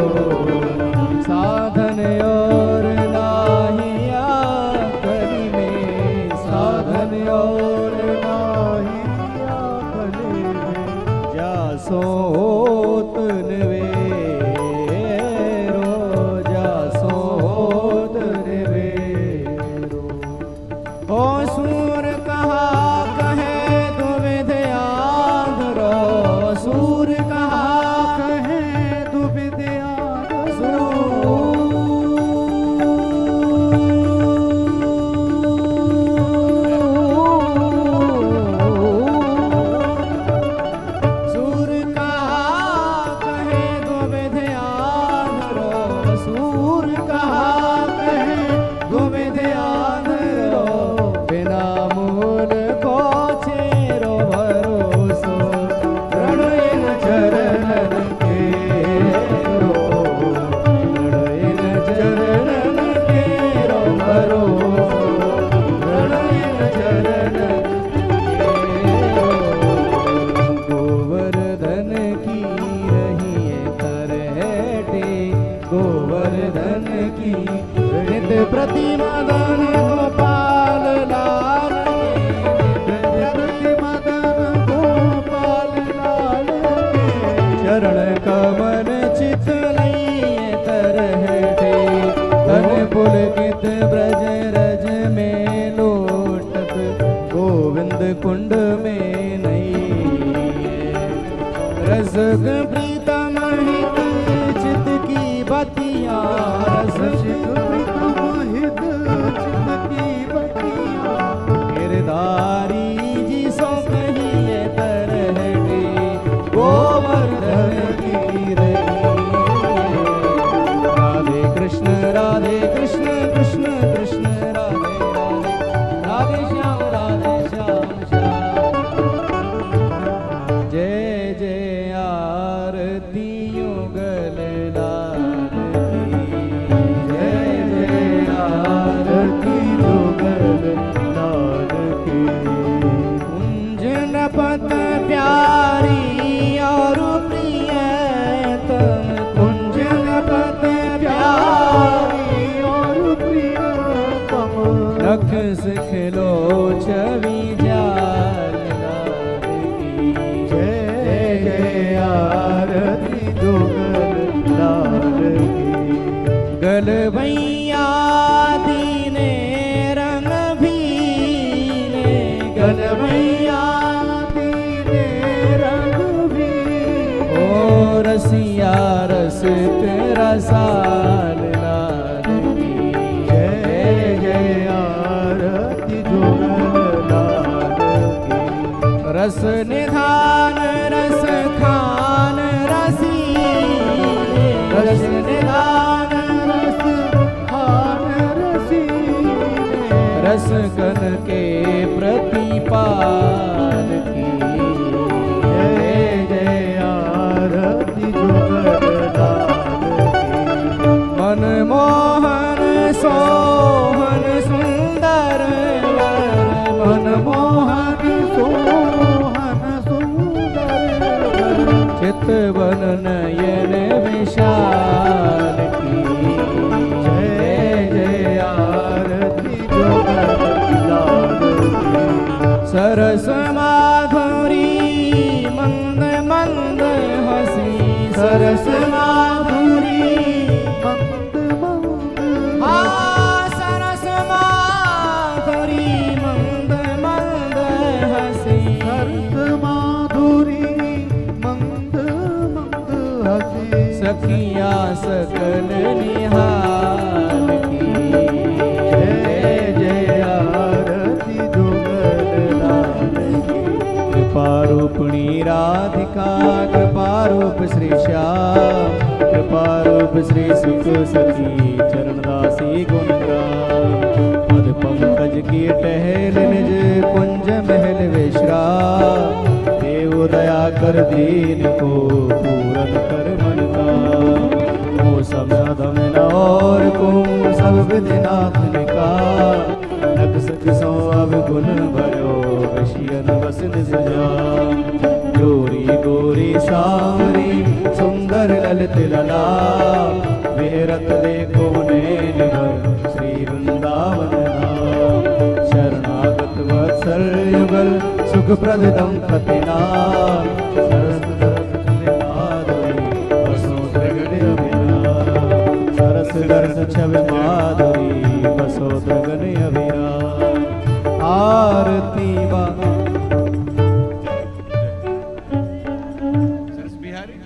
साधन और नाही आखरी में साधन और नाही आखरी में जा सोत नवेरो जा सोत नवेरो ओ सूर कहा कहे दुविध आंधरो सूर कहा कहे दुविध आंधरो सूर कहा कहे दुविध आंधरो सूर कहा कहे दुविध आंधरो बिना मूल को छेरो भरोसो रणइन चरणन केरो रणइन चरणन केरो भरोसो रणइन चरणन केरो गोवर्धन की रही तरहटे गोवर्धन की नित प्रतिमा दान गोपाल लाल के प्रतिमा दान गोपाल लाल के चरण कमल चित लिए तरहटे तन पुलकित ब्रज रज में लोटत गोविंद कुंड में नहीं रसग प्रीतम हित चित की बतिया रस प्रीतम हित चित की बतिया गिरधारी जी सो कहिए तरहटे गोवर्धन की रही राधे कृष्ण कृष्ण कृष्ण राधे राधे राधे श्याम श्याम जय जय आरती युगल लाल की जय जय आरती युगल लाल की कुंजन पत प्यारी और प्रियतम कुंजन पत प्यारी और प्रियतम रख सिखलो छवि जाल लाल की जय जय आरती जुगल लाल की गलबैया दीने रंग भीने गलबैया दीने रंग भीने ओ रसिया रस तेरा साल लाल की जय जय आरती जुगल लाल की रस निधान रस खान रसीले रस निधान रस खान रसीले रस कन के प्रतिपाल की जय जय आरती जुगल लाल की मनमोहन सोहन सुंदर वर मनमोहन सोहन सुंदर वर चितवन नयन विशाल की जय जय आरती जुगल लाल की सरस माधुरी मंद मंद हसी सरस माधुरी मंद मंद सरस माधुरी मंद मंद हसी सरस माधुरी मंद मंद हसी सखिया सकल निहाल की जय जय आरती जुगल लाल की कृपारूपिणी राधिका कृपारूप श्री श्याम कृपारूप श्री सुख सखी चरणदासी गुणगान पद पंकज की टहल निज कुंज महल विश्राम देव दया कर दीन को पूरन कर मन का वो सब सदम और को सब विधिनाथ निका सुख सो अवगुण भरो विषयन वसन सजा जोरी गोरी सावरी सुंदर ललित लला विहरत देखो नैन भर श्री वृंदावन धाम शरणागत वत्सल युगल सुख प्रद दंपति नाम सरस दर्श छवि माधुरी बसो गगन अभिराम आरती सरस बिहारी